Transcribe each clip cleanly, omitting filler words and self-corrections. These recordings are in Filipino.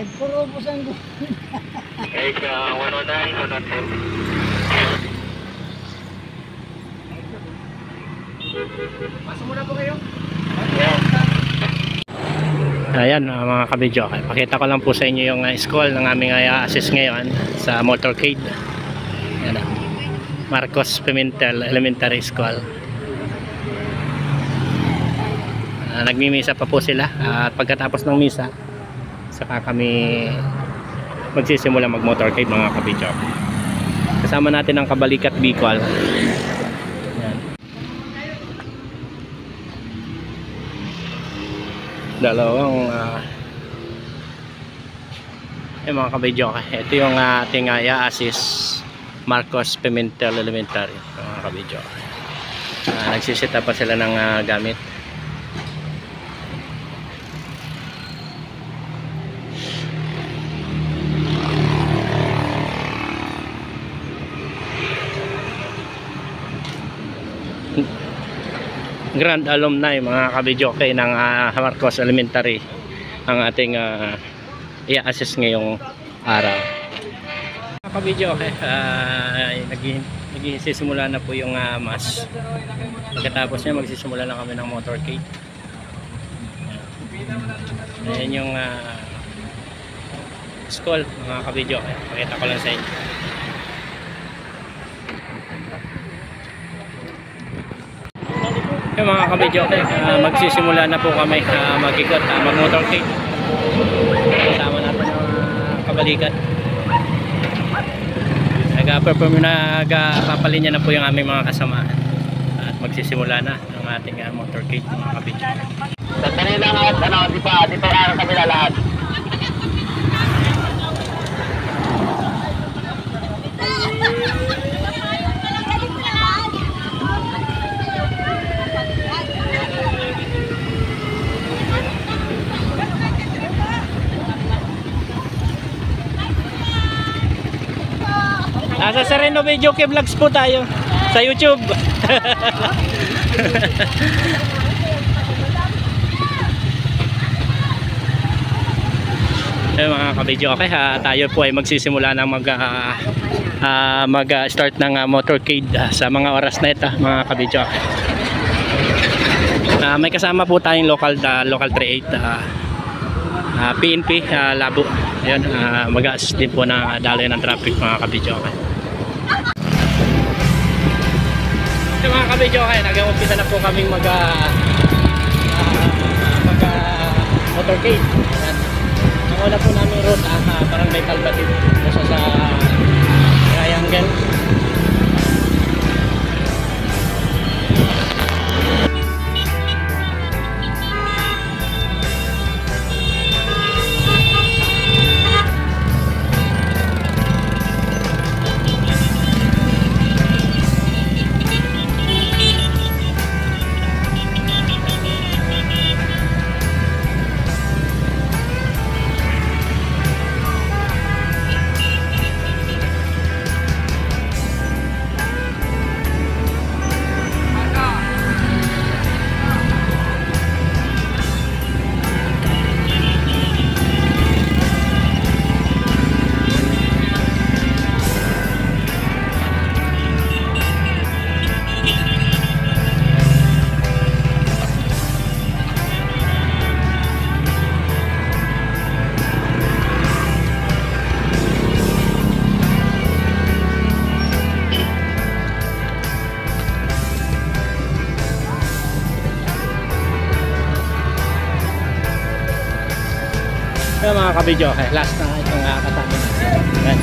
Puro busan ko. Eka, 109, 110. Pasok muna po kayo. Ayan mga kabidyo, pakita ko lang po sa inyo yung school ng aming assist ngayon sa motorcade. Ayan, Marcos Pimentel Elementary School. Nagmimisa pa po sila at pagkatapos ng misa saka kami magsisimula mag motorcade mga kabidyo. Kasama natin ang Kabalikat Bicol. Dalawang mga kabidyo, ito yung ating i-assist Marcos Pimentel Elementary mga kabidyo. Nagsisita pa sila ng gamit. Grand alumni mga kabidyoke ng Marcos Elementary ang ating i-assist ngayong araw. Mga kabidyoke, nagsisimula na po yung mass. Pagkatapos niya magsisimula na kami ng motorcade. Ayan yung school mga kabidyoke, pakita ko lang sa inyo. Yung mga kabidyo, magsisimula na po kami mag-ikot, mag-motorcade. Kasama natin ang Kabalikat. Nag-perform na, nagpapalinya na po yung aming mga kasamahan. At magsisimula na ang ating motorcade mga kabidyo. Sandali lang at di pa kaya kami lahat. Nasa Sereno Video Vlogs po tayo sa YouTube. Mga kabidyo, okay, tayo po ay magsisimula ng mag-start ng motorcade sa mga oras na ito mga kabidyo. May kasama po tayong local 38 PNP Labo. Ayun, mag-assist din po na daloy ng traffic mga kabidyo. Okay. So, mga kabidyo, nag-umpisa na po kaming motorcade. Ang una po namin route parang may Talbatid nasa sa Triangle. Kaya mga kabidyo, last na itong kasama natin. Ayan.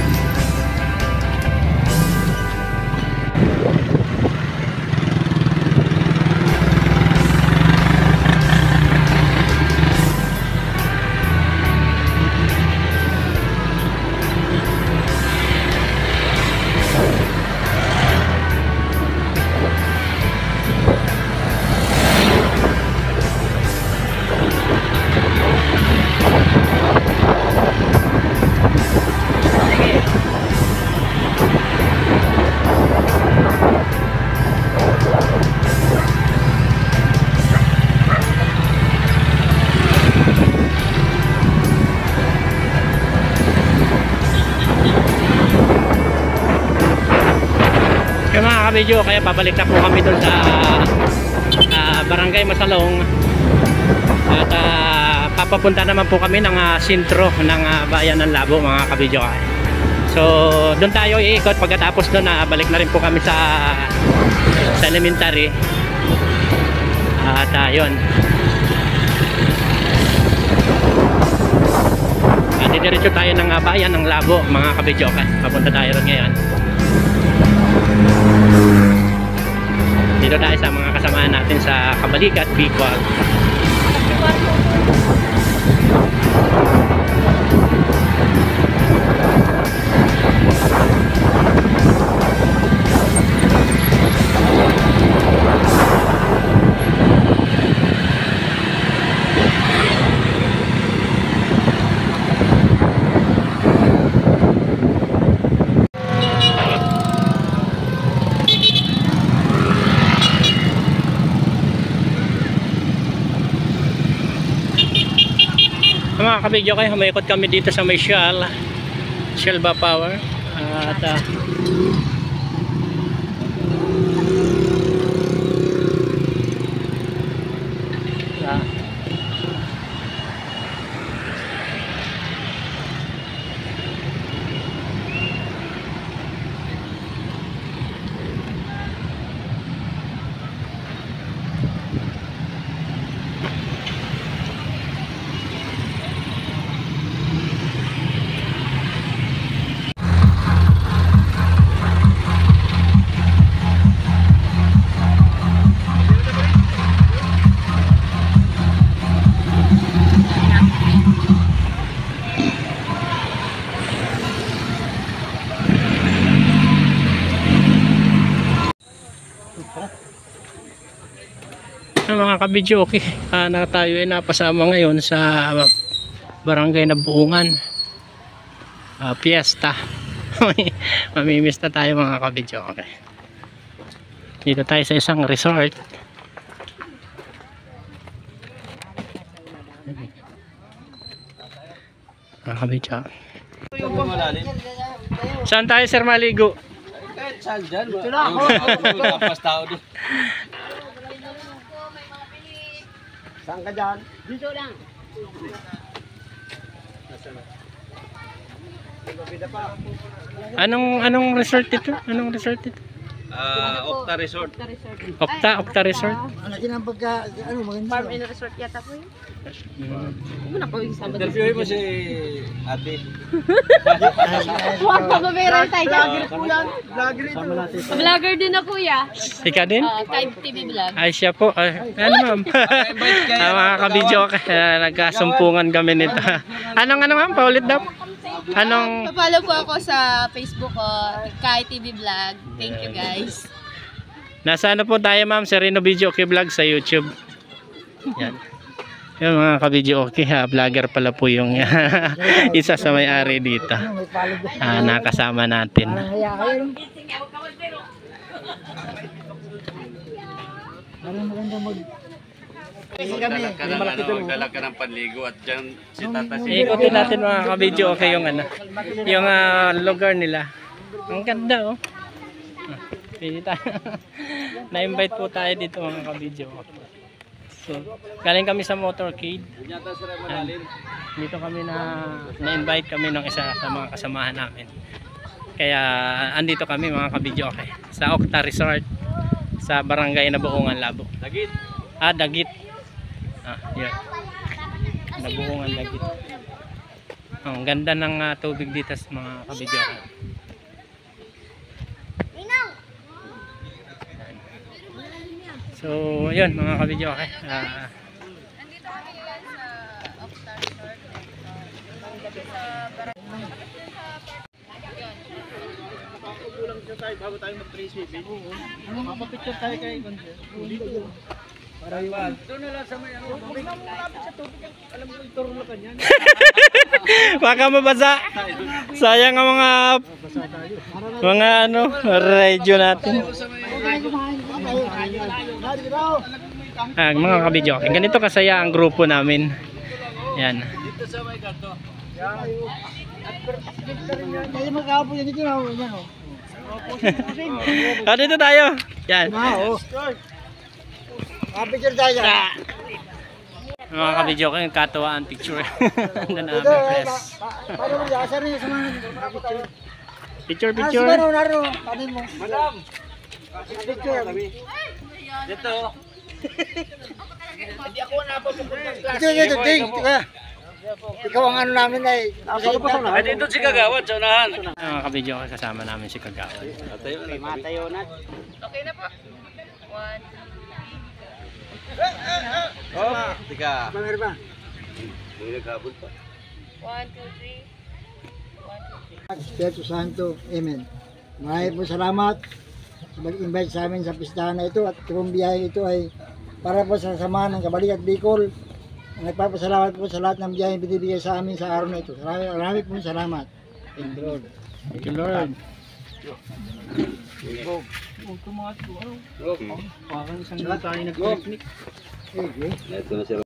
kabidyo, kaya pabalik na po kami doon sa Barangay Masalong. At papapunta naman po kami ng sentro ng bayan ng Labo, mga kabidyo. So doon tayo iikot, pagkatapos doon balik na rin po kami sa elementary. At yun, didiretso tayo ng bayan ng Labo, mga kabidyo. Papunta tayo ron ngayon. Dito tayo sa mga kasamahan natin sa Kabalikat, Bicol. Mga kabidyo, kayo humaikot kami dito sa may Shell ba Power at mga kabidyo, okay. Na tayo ay napasama ngayon sa barangay na Buungan Fiesta. Mamimiss na tayo, mga kabidyo, okay. Dito tayo sa isang resort. Mga kabidyo, saan tayo, sir, maligo? Saan dyan? Ito na ako. Kapas tao doon. Saan ka dyan? Dito lang. Anong resort ito? Anong resort ito? Octa Resort. Octa Resort. Ano din ang pagka, ano, maganda. Farm and resort yata po yun. Muna ko yung sabad. Interviewin mo si ate. Huwag pa babayaran tayo dyan. Vlogger ito. Vlogger din ako, kuya. Ika din? Type TV vlog. Ay, siya po. Ano, ma'am? Mga kabidyo, nagkasumpungan kami nito. Anong ma'am? Paulit daw? Anong... Papalo po ako sa Facebook ko, Kai TV Vlog. Thank you guys. Nasa ano po tayo, ma'am? Sa Reno Video Okay Vlog sa YouTube. Yan. Yung mga kabidyo okay, vlogger pala po yung isa sa may-ari dito. Nakasama natin. Kaya kayo. Parang maganda mag... Magdala ka ng panligo at dyan si Tata si... Ikutin natin, mga kabidyo okay, yung yung lugar nila. Ang ganda, oh. Pili tayo. Na-invite po tayo dito, mga kabidyo. So, galing kami sa motorcade. Dito kami na-invite kami ng isa sa mga kasamahan namin. Kaya andito kami, mga kabidyo okay, sa Octa Resort sa barangay na Buungan, Labo. Dagit. Dagit. Yun. Nabuungan Dagit. Ang ganda ng tubig dito, mga kabidyo. So, yun, mga kabidyo, okay. Nandito kami yan sa Octa Resort. Sa barangay. Bago tayo mag-trace swimming. Mapapicture tayo kay Gonzalo. Para yun. Doon na lang sa may ano. Huwag na malapit sa tubig. Alam mo yung turo na kanya. Baka mabasa. Sayang ang mga radio natin. Mga kabidyo, ganito kasaya ang grupo namin. Yan. Dito sa may kanto. Kaya magkakapo yan dito na. Dito tayo. Yan. Picture tayo dyan. Mga kabidyo ko yung katuwaan picture. Ganda namin, Ito, press. paano mo dyan? Asar niyo sa mga Picture, Ah, picture. si Mano, Naro, kanin mo. Madam. Picture. Dito. Hindi ako napapupunta sa Ito, ting. Ikaw ang ano namin ay. Ay, dito si Kagawad sa unahan. Mga kabidyo ko kasama namin si Kagawad. Matayo na. Okay na po. 1, Oh, tiga. Mangar ba? May naghabol pa. 1, 2, 3. 1, 2, 3. Espiritu Santo. Amen. Maraming po salamat sa mag-invite sa amin sa pistahan na ito at itong biyahe ito ay para po sa samahan ng Kabalikat Bicol. Nagpapasalamat po sa lahat ng biyahe binibigay sa amin sa araw na ito. Maraming po salamat. Thank you, Lord. Thank you, Lord. Parang isang tayo nag-picnic. Ito na siya.